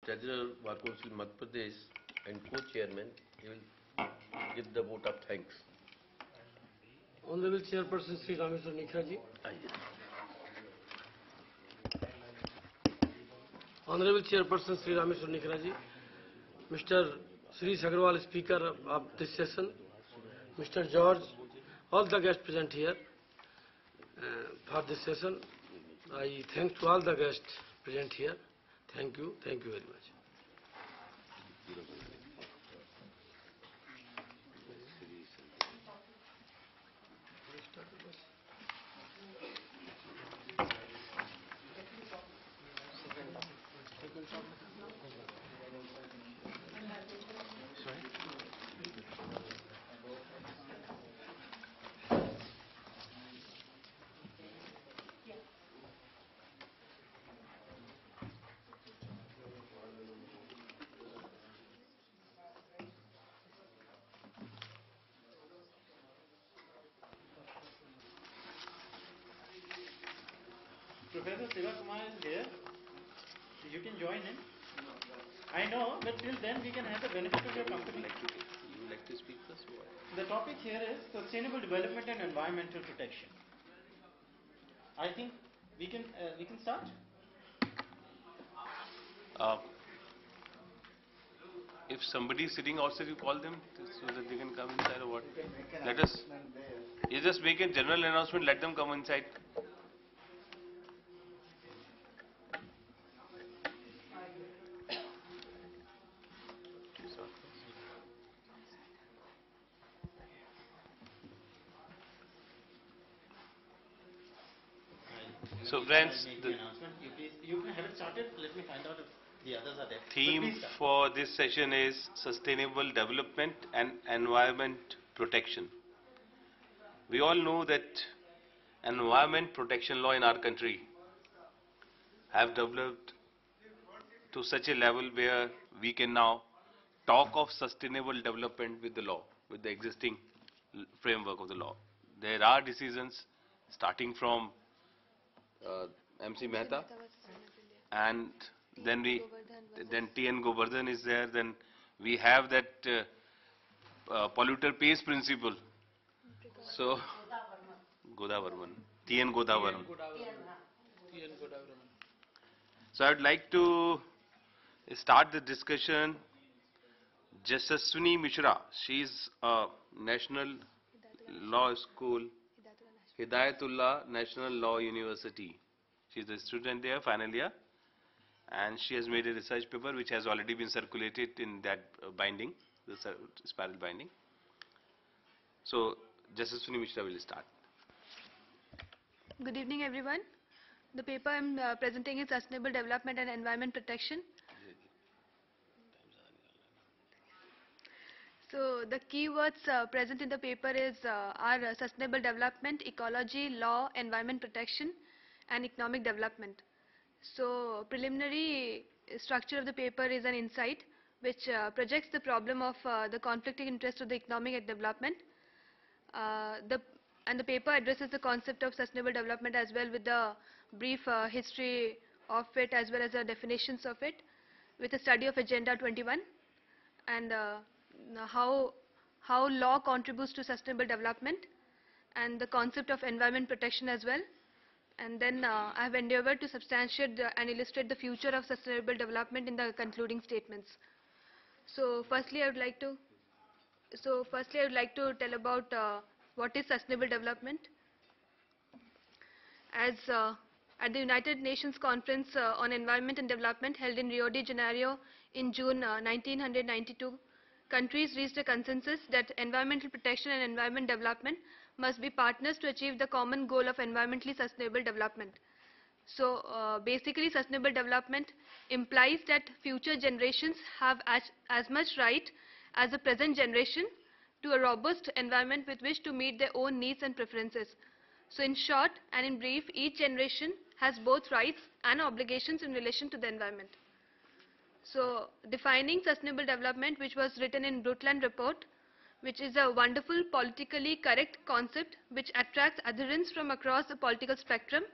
Treasurer Bar Council Madhya Pradesh and Co-Chairman, he will give the vote of thanks. Honorable Chairperson Sri Rameshwar Nikra ji. Honorable Chairperson Sri Rameshwar Nikra ji. Mr. Sri Sagarwal, Speaker of this session. Mr. George, all the guests present here for this session. I thank to all the guests present here. Thank you very much. Professor Siva Kumar is here. You can join in. I know, but till then we can have the benefit of your company. You would like to speak first? The topic here is sustainable development and environmental protection. I think we can start. If somebody is sitting outside, you call them so that they can come inside or what? Let us. You just make a general announcement. Let them come inside. So friends, the you can have it started. Let me find out if the others are there. theme for this session is sustainable development and environment protection. We all know that environment protection law in our country have developed to such a level where we can now talk of sustainable development with the law, with the existing framework of the law. There are decisions starting from MC Mehta, and then T.N. Govardhan is there. Then we have that polluter pays principle. So Godavarman, T.N. Godavarman. So I would like to start the discussion. Jasaswini Mishra, she is a National Law School, Hidayatullah National Law University. She is a student there, final year, and she has made a research paper which has already been circulated in that binding, the spiral binding. So, Jasaswini Mishra will start. Good evening, everyone. The paper I am presenting is Sustainable Development and Environment Protection. So the keywords present in the paper are sustainable development, ecology, law, environment protection, and economic development. So preliminary structure of the paper is an insight which projects the problem of the conflicting interest of the economic development. And the paper addresses the concept of sustainable development as well with the brief history of it as well as the definitions of it, with a study of Agenda 21 and how law contributes to sustainable development and the concept of environment protection as well. And then I have endeavored to substantiate and illustrate the future of sustainable development in the concluding statements. So firstly I would like to tell about what is sustainable development. As at the United Nations Conference on Environment and Development held in Rio de Janeiro in June 1992, countries reached a consensus that environmental protection and environment development must be partners to achieve the common goal of environmentally sustainable development. So basically sustainable development implies that future generations have as much right as the present generation to a robust environment with which to meet their own needs and preferences. So in short and in brief, each generation has both rights and obligations in relation to the environment. So defining sustainable development, which was written in Brundtland report, which is a wonderful politically correct concept which attracts adherents from across the political spectrum.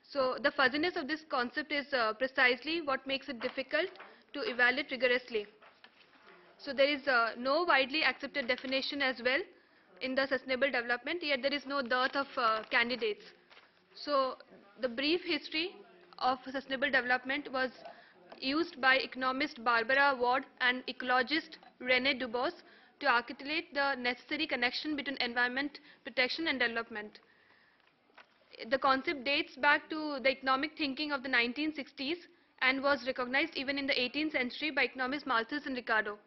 So the fuzziness of this concept is precisely what makes it difficult to evaluate rigorously. So there is no widely accepted definition as well in the sustainable development, yet there is no dearth of candidates. So the brief history of sustainable development was used by economist Barbara Ward and ecologist René Dubos to articulate the necessary connection between environment protection and development. The concept dates back to the economic thinking of the 1960s and was recognized even in the 18th century by economists Malthus and Ricardo.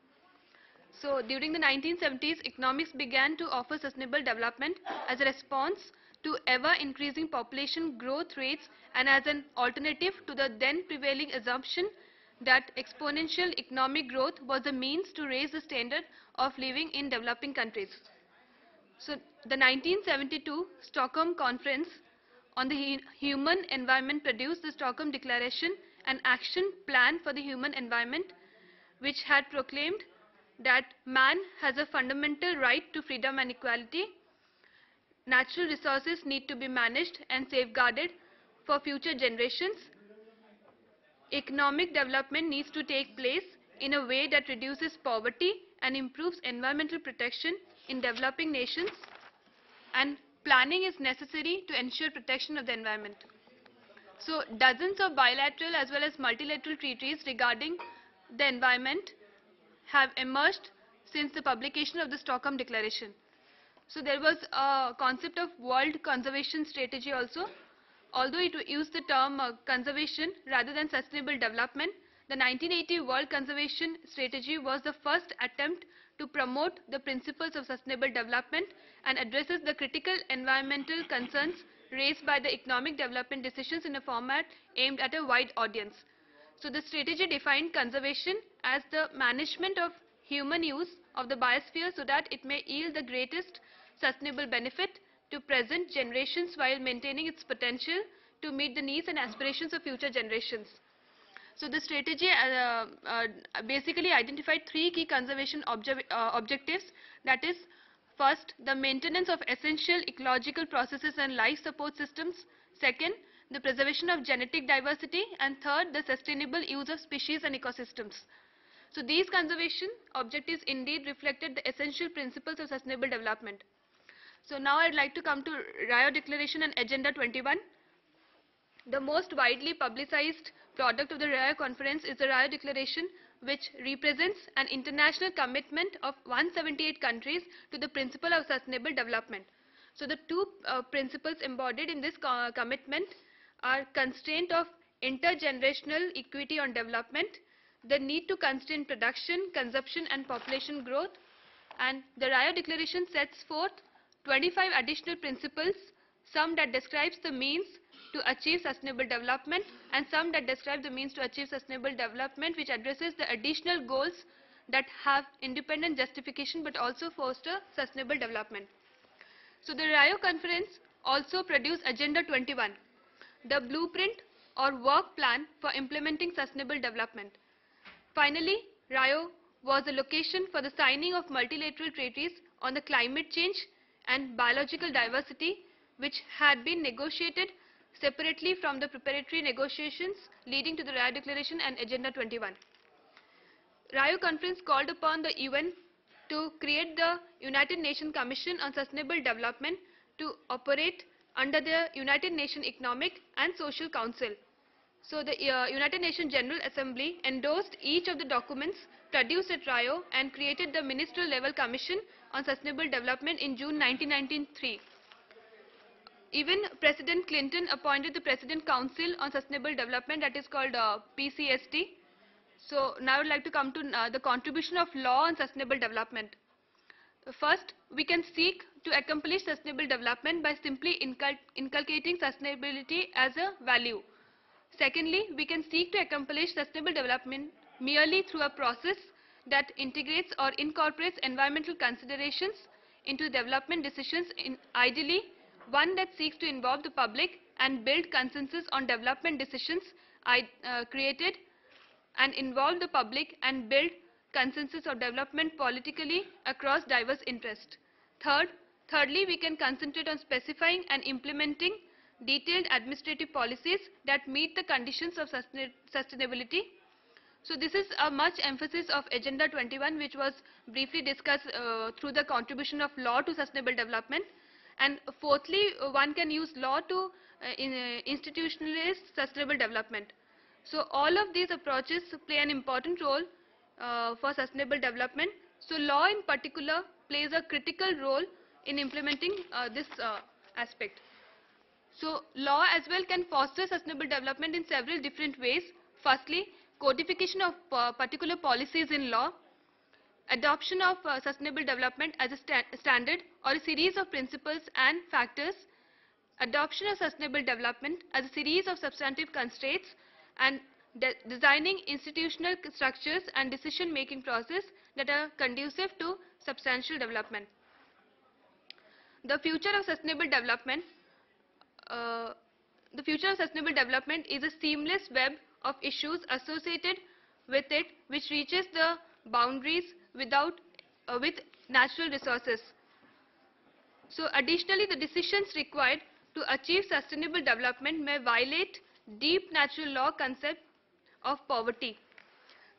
So during the 1970s, economics began to offer sustainable development as a response to ever-increasing population growth rates and as an alternative to the then prevailing assumption that exponential economic growth was a means to raise the standard of living in developing countries. So the 1972 Stockholm Conference on the Human Environment produced the Stockholm Declaration, an action plan for the human environment, which had proclaimed that man has a fundamental right to freedom and equality. Natural resources need to be managed and safeguarded for future generations. Economic development needs to take place in a way that reduces poverty and improves environmental protection in developing nations, and planning is necessary to ensure protection of the environment. So dozens of bilateral as well as multilateral treaties regarding the environment have emerged since the publication of the Stockholm Declaration. So there was a concept of World Conservation Strategy also. Although it used the term conservation rather than sustainable development, the 1980 World Conservation Strategy was the first attempt to promote the principles of sustainable development and addresses the critical environmental concerns raised by the economic development decisions in a format aimed at a wide audience. So the strategy defined conservation as the management of human use of the biosphere so that it may yield the greatest sustainable benefit to present generations while maintaining its potential to meet the needs and aspirations of future generations. So the strategy basically identified three key conservation objectives, that is, first, the maintenance of essential ecological processes and life support systems, second, the preservation of genetic diversity, and third, the sustainable use of species and ecosystems. So these conservation objectives indeed reflected the essential principles of sustainable development. So now I'd like to come to Rio Declaration and Agenda 21. The most widely publicized product of the Rio Conference is the Rio Declaration, which represents an international commitment of 178 countries to the principle of sustainable development. So the two principles embodied in this commitment are constraint of intergenerational equity on development, the need to constrain production, consumption and population growth, and the Rio Declaration sets forth 25 additional principles, some that describes the means to achieve sustainable development and some that describe the means to achieve sustainable development, which addresses the additional goals that have independent justification but also foster sustainable development. So the Rio Conference also produced Agenda 21, the blueprint or work plan for implementing sustainable development. Finally, Rio was the location for the signing of multilateral treaties on the climate change and biological diversity, which had been negotiated separately from the preparatory negotiations leading to the Rio Declaration and Agenda 21. Rio Conference called upon the UN to create the United Nations Commission on Sustainable Development to operate under the United Nations Economic and Social Council. So the United Nations General Assembly endorsed each of the documents produced at Rio and created the Ministerial Level Commission on Sustainable Development in June 1993. Even President Clinton appointed the President Council on Sustainable Development, that is called PCSD. So now I would like to come to the contribution of law on sustainable development. First, we can seek to accomplish sustainable development by simply inculcating sustainability as a value. Secondly, we can seek to accomplish sustainable development merely through a process that integrates or incorporates environmental considerations into development decisions, ideally one that seeks to involve the public and build consensus on development decisions created and involve the public and build consensus of development politically across diverse interests. Thirdly, we can concentrate on specifying and implementing detailed administrative policies that meet the conditions of sustainability. So this is a much emphasis of Agenda 21, which was briefly discussed through the contribution of law to sustainable development. And fourthly, one can use law to institutionalize sustainable development. So all of these approaches play an important role for sustainable development. So law in particular plays a critical role in implementing this aspect. So law as well can foster sustainable development in several different ways. Firstly, codification of particular policies in law, adoption of sustainable development as a standard or a series of principles and factors, adoption of sustainable development as a series of substantive constraints, and designing institutional structures and decision-making process that are conducive to substantial development. The future of sustainable development is a seamless web of issues associated with it, which reaches the boundaries with natural resources. So additionally, the decisions required to achieve sustainable development may violate deep natural law concept of poverty.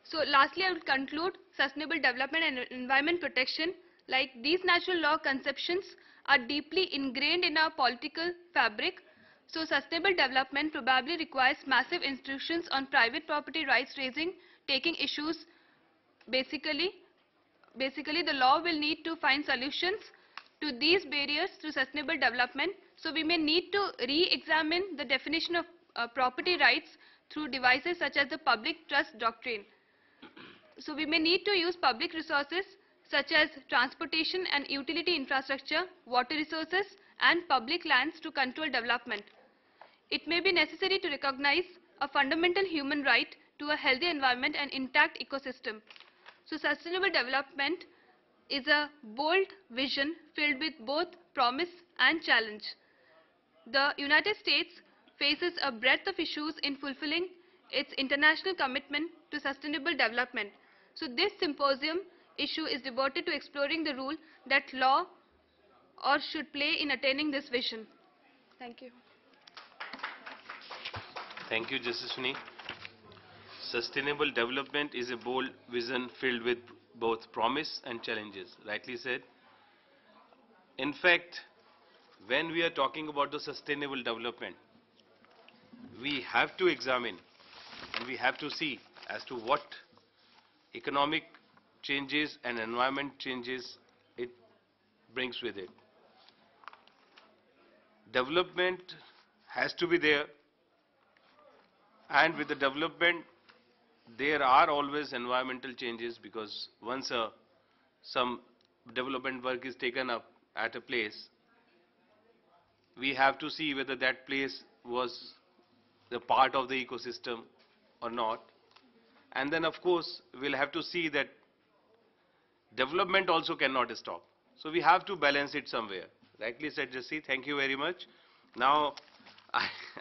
So lastly, I will conclude sustainable development and environment protection. Like these natural law conceptions are deeply ingrained in our political fabric. So sustainable development probably requires massive institutions on private property rights raising, taking issues. Basically, the law will need to find solutions to these barriers through sustainable development. So we may need to re-examine the definition of property rights through devices such as the public trust doctrine. So we may need to use public resources such as transportation and utility infrastructure, water resources, and public lands to control development. It may be necessary to recognize a fundamental human right to a healthy environment and intact ecosystem. So sustainable development is a bold vision filled with both promise and challenge. The United States faces a breadth of issues in fulfilling its international commitment to sustainable development. So this symposium issue is devoted to exploring the role that law or should play in attaining this vision. Thank you. Thank you, Jaswini. Sustainable development is a bold vision filled with both promise and challenges, rightly said. In fact, when we are talking about the sustainable development, we have to examine and we have to see as to what economic changes and environment changes it brings with it. Development has to be there, and with the development there are always environmental changes, because once some development work is taken up at a place, we have to see whether that place was the part of the ecosystem or not. And then of course we'll have to see that development also cannot stop. So we have to balance it somewhere. Rightly said, Jesse. Thank you very much. Now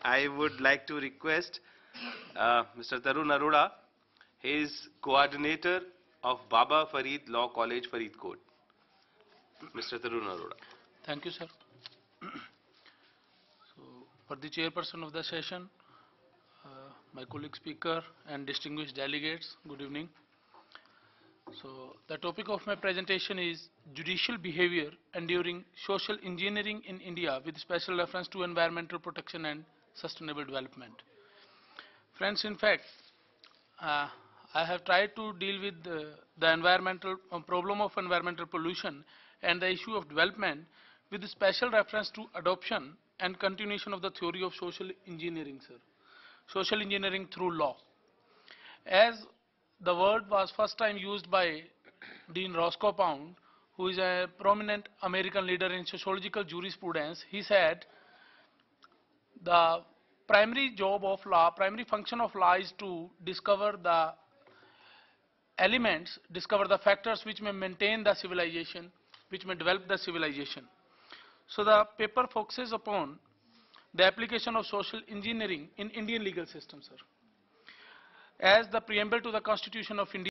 I would like to request Mr. Tarun Arora. He is coordinator of Baba Farid Law College, Faridkot. Mr. Tarun Arora. Thank you, sir. So, for the chairperson of the session, my colleague speaker and distinguished delegates, good evening. So, the topic of my presentation is judicial behavior enduring social engineering in India with special reference to environmental protection and sustainable development. Friends, in fact, I have tried to deal with the environmental problem of environmental pollution and the issue of development with special reference to adoption and continuation of the theory of social engineering, sir. Social engineering through law. As the word was first time used by Dean Roscoe Pound, who is a prominent American leader in sociological jurisprudence, he said the primary job of law, primary function of law is to discover the elements, discover the factors which may maintain the civilization, which may develop the civilization. So the paper focuses upon the application of social engineering in Indian legal system, sir. As the preamble to the Constitution of India